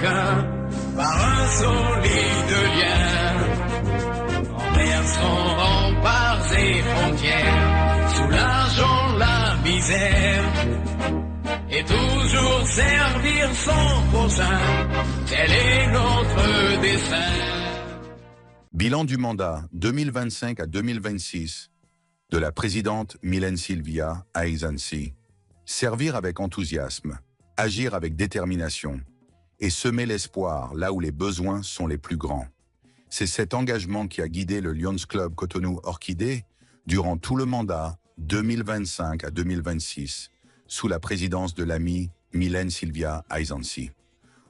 aucun par un solide lien. Envers son remparts et frontières, sous l'argent, la misère, et toujours servir son prochain, tel est notre dessein. Bilan du mandat 2025 à 2026 de la présidente Mylène Sylvia Ahizansi. Servir avec enthousiasme, agir avec détermination et semer l'espoir là où les besoins sont les plus grands. C'est cet engagement qui a guidé le Lions Club Cotonou Orchidée durant tout le mandat 2025 à 2026 sous la présidence de l'amie Mylène Sylvia Ahizansi.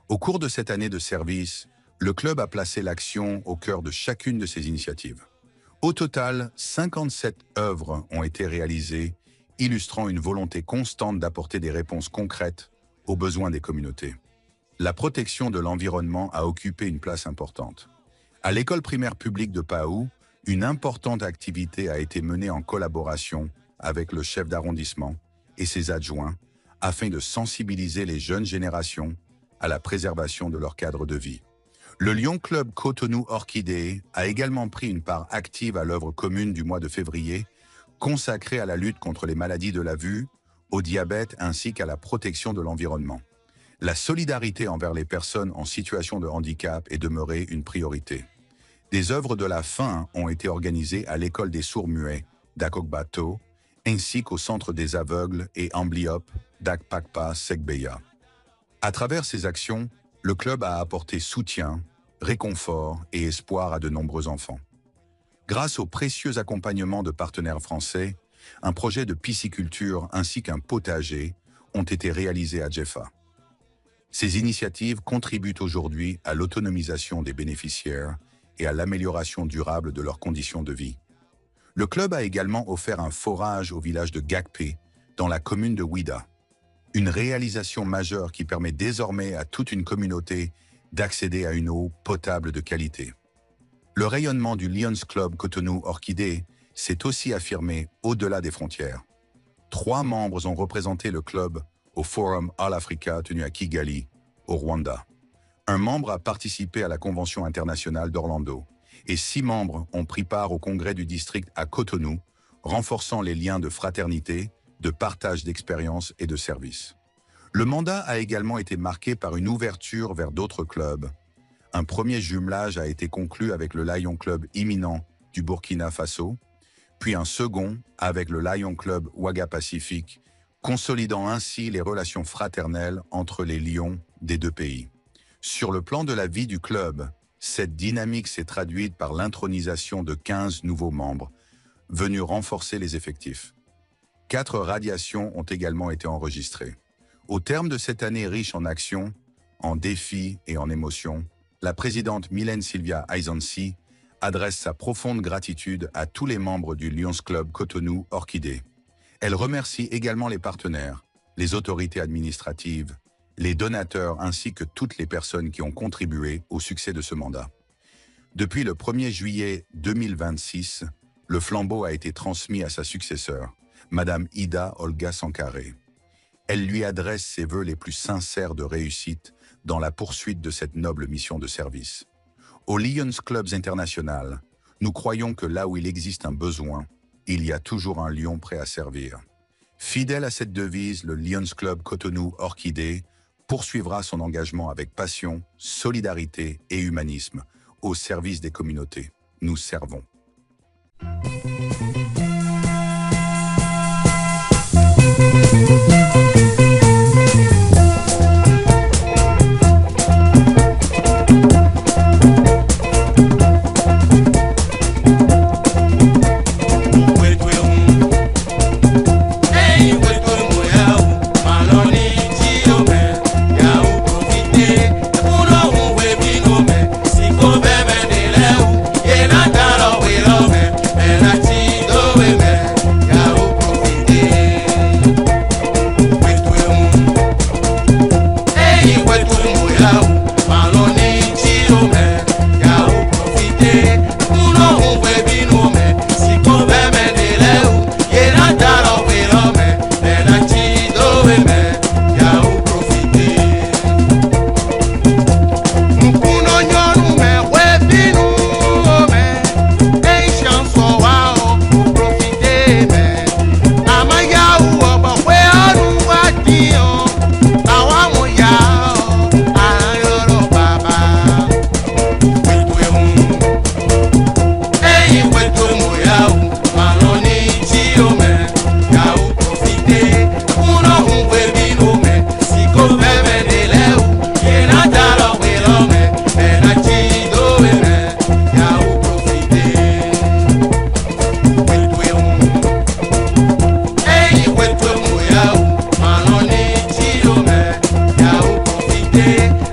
Au cours de cette année de service, le club a placé l'action au cœur de chacune de ses initiatives. Au total, 57 œuvres ont été réalisées, illustrant une volonté constante d'apporter des réponses concrètes aux besoins des communautés. La protection de l'environnement a occupé une place importante. À l'école primaire publique de Paou, une importante activité a été menée en collaboration avec le chef d'arrondissement et ses adjoints afin de sensibiliser les jeunes générations à la préservation de leur cadre de vie. Le Lions Club Cotonou Orchidée a également pris une part active à l'œuvre commune du mois de février, consacrée à la lutte contre les maladies de la vue, au diabète ainsi qu'à la protection de l'environnement. La solidarité envers les personnes en situation de handicap est demeurée une priorité. Des œuvres de la faim ont été organisées à l'école des sourds-muets d'Akokbato, ainsi qu'au centre des aveugles et amblyopes d'Akpakpa Sekbeya. À travers ces actions, le club a apporté soutien, réconfort et espoir à de nombreux enfants. Grâce au précieux accompagnement de partenaires français, un projet de pisciculture ainsi qu'un potager ont été réalisés à Djefa. Ces initiatives contribuent aujourd'hui à l'autonomisation des bénéficiaires et à l'amélioration durable de leurs conditions de vie. Le club a également offert un forage au village de Gakpé, dans la commune de Ouida. Une réalisation majeure qui permet désormais à toute une communauté d'accéder à une eau potable de qualité. Le rayonnement du Lions Club Cotonou Orchidée s'est aussi affirmé au-delà des frontières. 3 membres ont représenté le club au Forum All Africa tenu à Kigali, au Rwanda. Un membre a participé à la Convention internationale d'Orlando et 6 membres ont pris part au congrès du district à Cotonou, renforçant les liens de fraternité, de partage d'expériences et de services. Le mandat a également été marqué par une ouverture vers d'autres clubs. Un premier jumelage a été conclu avec le Lion Club imminent du Burkina Faso, puis un second avec le Lion Club Ouaga Pacifique, consolidant ainsi les relations fraternelles entre les lions des 2 pays. Sur le plan de la vie du club, cette dynamique s'est traduite par l'intronisation de 15 nouveaux membres, venus renforcer les effectifs. 4 radiations ont également été enregistrées. Au terme de cette année riche en actions, en défis et en émotions, la présidente Mylène Sylvia Ahizansi adresse sa profonde gratitude à tous les membres du Lions Club Cotonou Orchidée. Elle remercie également les partenaires, les autorités administratives, les donateurs ainsi que toutes les personnes qui ont contribué au succès de ce mandat. Depuis le 1er juillet 2026, le flambeau a été transmis à sa successeur, Madame Ida Olga Sankaré. Elle lui adresse ses vœux les plus sincères de réussite dans la poursuite de cette noble mission de service. Aux Lions Clubs International, nous croyons que là où il existe un besoin, il y a toujours un lion prêt à servir. Fidèle à cette devise, le Lions Club Cotonou Orchidée poursuivra son engagement avec passion, solidarité et humanisme au service des communautés. Nous servons. Si l'unité.